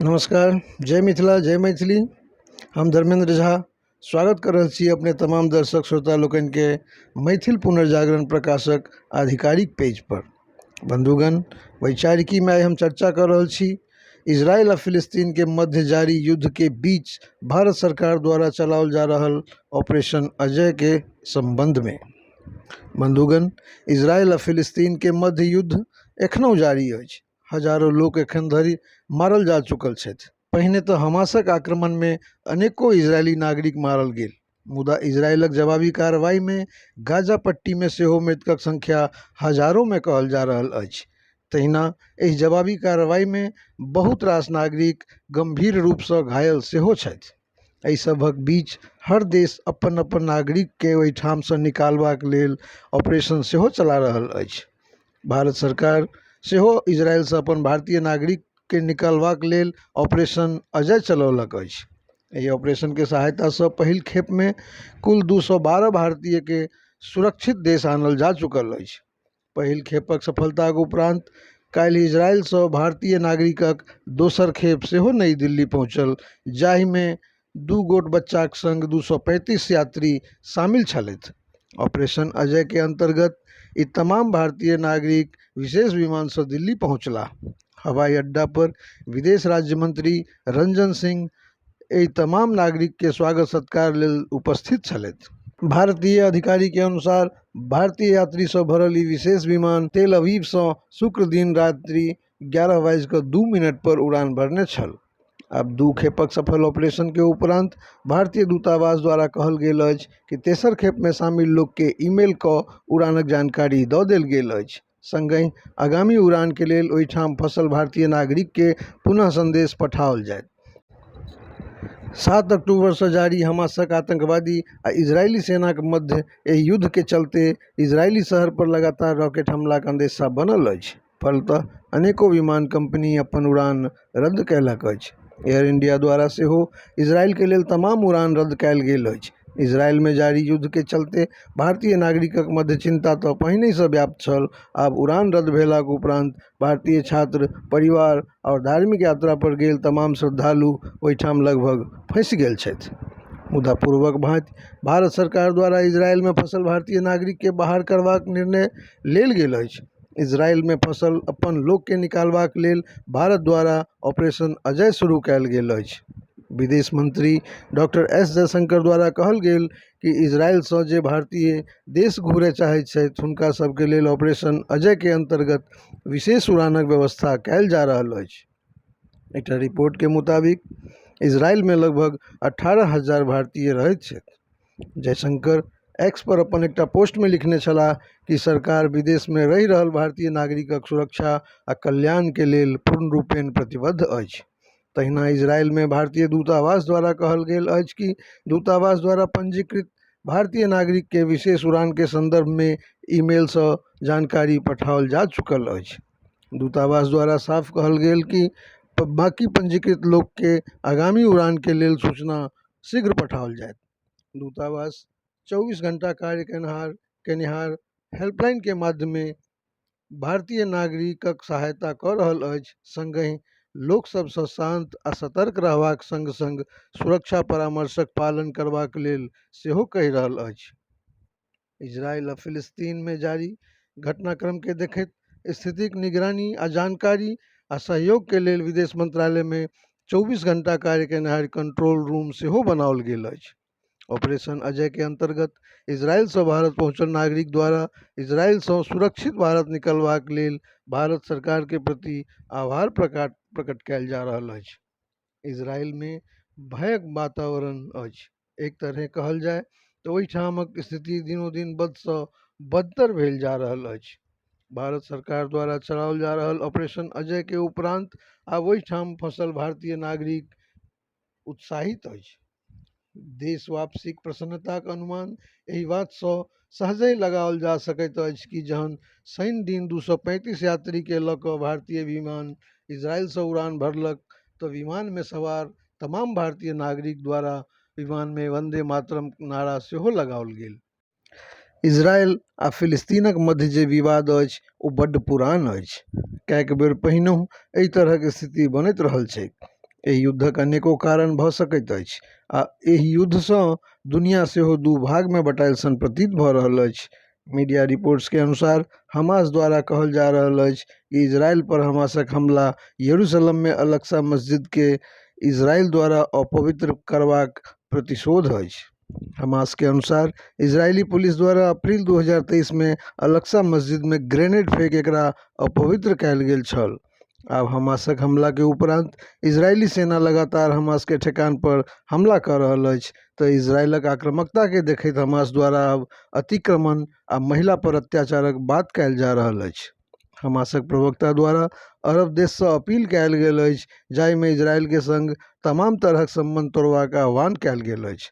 नमस्कार, जय मिथिला, जय मैथिली। हम धर्मेंद्र झा स्वागत कर रहल छी अपने तमाम दर्शक श्रोता लोकनि के मैथिल पुनर्जागरण प्रकाशक आधिकारिक पेज पर। बंधुगण, वैचारिकी में आइ हम चर्चा कर रहल छी इजराइल आ फिलिस्तीन के मध्य जारी युद्ध के बीच भारत सरकार द्वारा चलाओल जा रहल ऑपरेशन अजय के संबंध में। बंधुगण, इजराइल आ फिलिस्तीन के मध्य युद्ध एखनहु जारी अछि। हजारों लोक एखन धरि मारल जा चुकल छथि। पहिने तऽ हमासक आक्रमण में अनेको इजरायली नागरिक मारल गेल, मुदा इजरायलक जवाबी कार्रवाई में गाजा पट्टी में सेहो मृतकक संख्या हजारों में कहल जा रहल अछि। तहिना एहि जवाबी कार्रवाई में बहुत रास नागरिक गंभीर रूप सँ घायल सेहो छथि। एहि सभक बीच हर देश अपन अपन नागरिक के ओहिठाम सँ निकालबाक लेल ऑपरेशन सेहो चला रहल अछि। भारत सरकार सेहो इजरायल से अपन भारतीय नागरिक के निकालबाक लेल ऑपरेशन अजय चलौलक अछि। एहि ऑपरेशन के सहायता से पहिल खेप में कुल 212 भारतीय के सुरक्षित देश आनल जा चुकल अछि। पहिल खेपक सफलताक उपरांत काल्हि इजरायल से भारतीय नागरिकक दोसर खेप सेहो नई दिल्ली पहुंचल, जाहि में 2 गोट बच्चाक संग 235 यात्री शामिल छलथि। ऑपरेशन अजय के अंतर्गत ई तमाम भारतीय नागरिक विशेष विमान से दिल्ली पहुंचला। हवाई अड्डा पर विदेश राज्य मंत्री रंजन सिंह एहि तमाम नागरिक के स्वागत सत्कार लेल उपस्थित छलथि। भारतीय अधिकारी के अनुसार भारतीय यात्री से भरल ई विशेष विमान तेल अवीव से शुक्र दिन रात्रि 11:02 पर उड़ान भरने छल। अब 2 खेपक सफल ऑपरेशन के उपरांत भारतीय दूतावास द्वारा कहल गेल अछि कि तेसर खेप में शामिल लोक के ईमेल क उड़ानक जानकारी दऽ देल गेल अछि। संगहि आगामी उड़ान के लेल ओहिठाम फंसल भारतीय नागरिक के पुनः संदेश पठाओल जायत। 7 अक्टूबर से जारी हमासक आतंकवादी आ इजरायली सेना के मध्य एहि युद्ध के चलते इजरायली शहर पर लगातार रॉकेट हमलाक अंदेशा बनल अछि। फलतः अनेको विमान कंपनी अपन उड़ान रद्द कयलक अछि। एयर इंडिया द्वारा सेहो इजरायल के लेल तमाम उड़ान रद्द कयल गेल अछि। इजरायल में जारी युद्ध के चलते भारतीय नागरिकक मध्य चिंता तऽ पहिने से व्याप्त छल। आब उड़ान रद्द भेलाक उपरांत भारतीय छात्र, परिवार और धार्मिक यात्रा पर गेल तमाम श्रद्धालु ओहिठाम लगभग फंसि गेल छथि। मुदा पूर्वक भांति भारत सरकार द्वारा इजरायल में फंसल भारतीय नागरिक के बाहर करबाक निर्णय लेल गेल अछि। इजरायल में फंसल अपन लोक के निकालबाक लेल भारत द्वारा ऑपरेशन अजय शुरू कयल गेल अछि। विदेश मंत्री डॉक्टर एस जयशंकर द्वारा कहल गेल कि इजरायल से जे भारतीय देश घुरय चाहैत छथि हुनका सबके लेल ऑपरेशन अजय के अंतर्गत विशेष उड़ानक व्यवस्था कयल जा रहल अछि। एकटा रिपोर्ट के मुताबिक इजरायल में लगभग 18,000 भारतीय रहैत छथि। जयशंकर एक्स पर अपन एकटा पोस्ट में लिखने छलाह कि सरकार विदेश में रहि रहल भारतीय नागरिकक सुरक्षा आ कल्याण के लेल पूर्ण रूपेण प्रतिबद्ध अछि। तहिना इजरायल में भारतीय दूतावास द्वारा कहल गेल अछि कि दूतावास द्वारा पंजीकृत भारतीय नागरिक के विशेष उड़ान के संदर्भ में ईमेल से जानकारी पठाओल जा चुकल अछि। दूतावास द्वारा साफ कहल गेल कि बाकी पंजीकृत लोक के आगामी उड़ान के लेल सूचना शीघ्र पठाओल जायत। दूतावास 24 घंटा कार्य केनिहार हेल्पलाइन के माध्यमे भारतीय नागरिकक सहायता कऽ रहल अछि। संगहि लोक सब सँ शांत आ सतर्क रहबाक संग संग सुरक्षा परामर्शक पालन करबाक लेल सेहो कहि रहल अछि। इजरायल आ फिलिस्तीन में जारी घटनाक्रम के देखैत स्थितिक निगरानी आ जानकारी आ सहयोग के लेल विदेश मंत्रालय में 24 घंटा कार्य केनिहार कंट्रोल रूम सेहो बनाओल गेल अछि। ऑपरेशन अजय के अंतर्गत इजरायल से भारत पहुंचल नागरिक द्वारा इजरायल से सुरक्षित भारत निकलबाक लेल भारत सरकार के प्रति आभार प्रकट कयल जा रहल अछि। इजरायल में भयक वातावरण अछि। एक तरह कहल जाय तऽ ओहिठामक स्थिति दिनोदिन बद सँ बदतर भेल जा रहल अछि। भारत सरकार द्वारा चलाओल जा रहल ऑपरेशन अजय के उपरांत आब ओहिठाम फंसल भारतीय नागरिक उत्साहित अछि। देश वापसीक प्रसन्नताक अनुमान एहि बात सँ सहजहि लगाओल जा सकैत अछि कि जहन शनि दिन 235 यात्री के लऽ कऽ भारतीय विमान इजरायल से उड़ान भरलक तऽ विमान में सवार तमाम भारतीय नागरिक द्वारा विमान में वंदे मातरम नारा सेहो लगाओल गेल। इजरायल आ फिलिस्तीनक मध्य जे विवाद अछि ओ बड्ड पुरान अछि। कएक बेर पहिनहु एहि तरहक स्थिति बनैत रहल छैक। एहि युद्धक अनेको कारण भऽ सकैत अछि आ एहि युद्धसँ दुनिया सेहो दू भागमे बँटायल सन प्रतीत भऽ रहल अछि। मीडिया रिपोर्ट्स के अनुसार हमास द्वारा कहल जा रहल अछि कि इजराइल पर हमासक हमला यरूशलेम में अल-अक्सा मस्जिद के इजराइल द्वारा अपवित्र करबाक प्रतिशोध अछि। हमास के अनुसार इजरायली पुलिस द्वारा अप्रैल 2023 में अल-अक्सा मस्जिद में ग्रेनेड फेंक एकरा अपवित्र कयल गेल छल। आब हमासक हमला के उपरांत इजरायली सेना लगातार हमास के ठेकान पर हमला कर रहल अछि, तऽ इजरायलक आक्रामकता के देखैत हमास द्वारा अब अतिक्रमण आ महिला पर अत्याचारक बात कयल जा रहल अछि। हमासक प्रवक्ता द्वारा अरब देश सँ अपील कयल गेल अछि जाहिमे इजरायल के संग तमाम तरहक संबंध तोड़बाक आह्वान कयल गेल अछि।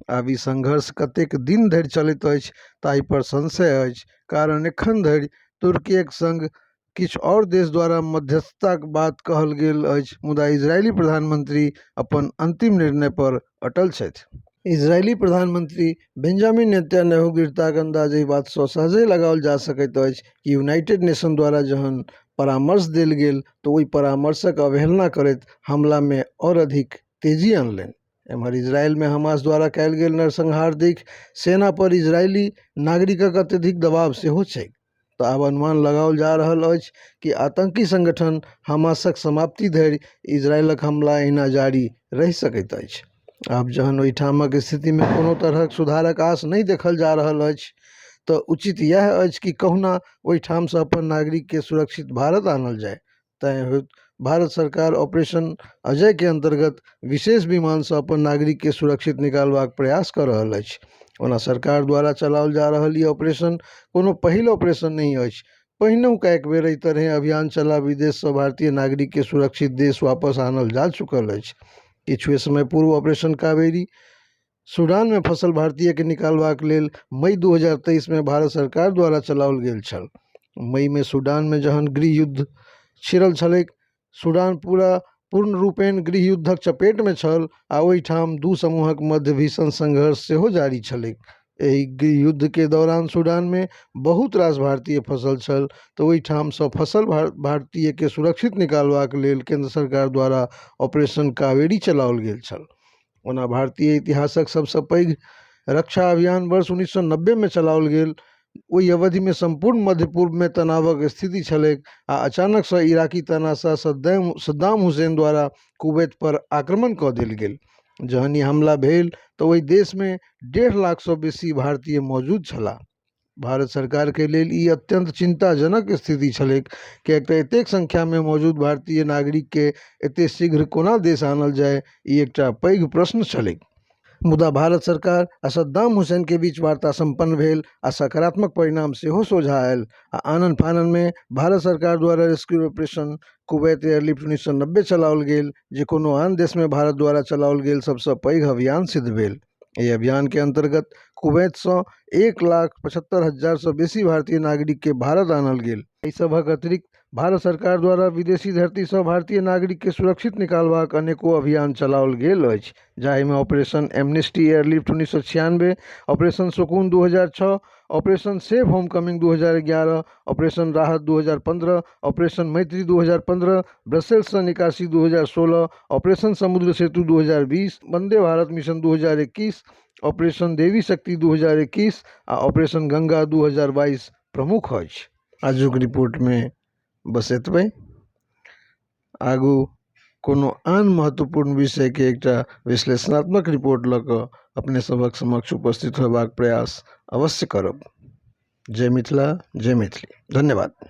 आब ई संघर्ष कतेक दिन धरि चलैत अछि ताहि पर संशय अछि, कारण एखन धरि तुर्कीक संग किछु और देश द्वारा मध्यस्थताक बात कहल गेल अछि, मुदा इजरायली प्रधानमंत्री अपन अंतिम निर्णय पर अटल छथि। इजरायली प्रधानमंत्री बेंजामिन नेतन्याहू गिरताक अंदाज एहि बात सँ सहजहि लगाओल जा सकैत अछि कि यूनाइटेड नेशन द्वारा जहन परामर्श देल गेल तऽ ओहि परामर्शक अवहेलना करैत हमला में और अधिक तेजी अनलनि। एम्हर इजरायल में हमास द्वारा कयल गेल नरसंहार देखि सेना पर इजरायली नागरिकक अत्यधिक दबाव सेहो छैक। तऽ आब अनुमान लगाओल जा रहल अछि कि आतंकी संगठन हमासक समाप्ति धरि इजरायलक हमला एहिना जारी रहि सकैत अछि। आब जहन ओहिठामक स्थिति में कोनो तरहक सुधारक आस नहि देखल जा रहल अछि, तऽ उचित इएह अछि कि कहुना ओहिठाम सँ अपन नागरिक के सुरक्षित भारत आनल जाय। तैं हेतु भारत सरकार ऑपरेशन अजय के अंतर्गत विशेष विमान सँ अपन नागरिक के सुरक्षित निकालबाक प्रयास कऽ रहल अछि। ओना सरकार द्वारा चलाओल जा रहल ई ऑपरेशन कोनो पहिल ऑपरेशन नहि अछि। पहिनहु कएक बेर एहि तरहे अभियान चला विदेश सँ भारतीय नागरिक के सुरक्षित देश वापस आनल जा चुकल अछि। किछुए समय पूर्व ऑपरेशन कावेरी सूडान में फंसल भारतीय के निकालबाक लेल मई 2023 में भारत सरकार द्वारा चलाओल गेल छल। मई में सूडान में जहन गृह युद्ध छिड़ल छलैक, सूडान पूर्ण रूपेण गृह युद्धक चपेट में छल आ ओहिठाम दू समूहक मध्य भीषण संघर्ष सेहो जारी छलैक। एहि गृह युद्ध के दौरान सूडान में बहुत रास भारतीय फंसल छल, तऽ ओहिठाम सँ फंसल भारतीय के सुरक्षित निकालबाक लेल केंद्र सरकार द्वारा ऑपरेशन कावेरी चलाओल गेल छल। ओना भारतीय इतिहासक सबसँ पैघ रक्षा अभियान वर्ष 1990 में चलाओल गेल। ओहि अवधि में संपूर्ण मध्य पूर्व में तनावक स्थिति छलैक आ अचानक सँ इराकी तानाशाह सद्दाम हुसैन द्वारा कुवैत पर आक्रमण कऽ देल गेल। जहन ई हमला भेल तऽ ओहि देश में 1.5 लाख सँ बेसी भारतीय मौजूद छलाह। भारत सरकार के लेल ई अत्यंत चिंताजनक स्थिति छलैक, किएक तऽ एतेक संख्या में मौजूद भारतीय नागरिक के एते शीघ्र कोना देश आनल जाय, ई एकटा पैघ प्रश्न छलैक। मुदा भारत सरकार आ सद्दाम हुसैन के बीच वार्ता संपन्न भेल आ सकारात्मक परिणाम सेहो सोझा आयल। आ आनन फानन में भारत सरकार द्वारा रेस्क्यू ऑपरेशन कुवैत एयरलिफ्ट 1990 चलाओल गेल, जे कोनो आन देश में भारत द्वारा चलाओल गेल सबसँ पैघ अभियान सिद्ध भेल। एहि अभियान के अंतर्गत कुवैत सँ 1,75,000 सँ बेसी भारतीय नागरिक के भारत आनल गेल। एहि सभक अतिरिक्त भारत सरकार द्वारा विदेशी धरती सँ भारतीय नागरिक के सुरक्षित निकालबाक अनेको अभियान चलाओल गेल अछि, जाहि में ऑपरेशन एमनेस्टी एयरलिफ्ट 1996, ऑपरेशन शकुन 2006, ऑपरेशन सेफ होमकमिंग 2011, ऑपरेशन राहत 2015, ऑपरेशन मैत्री 2015, ब्रसेल्स सँ निकासी 2016, ऑपरेशन समुद्र सेतु 2020, वंदे भारत मिशन 2021, ऑपरेशन देवी शक्ति 2021 आ ऑपरेशन गंगा 2022 प्रमुख अछि। आजुक रिपोर्ट में बस एतबे। आगू कोनो आन महत्वपूर्ण विषय के एकटा विश्लेषणात्मक रिपोर्ट लऽ कऽ अपने सभक समक्ष उपस्थित होयबाक प्रयास अवश्य करब। जय मिथिला, जय मैथिली। धन्यवाद।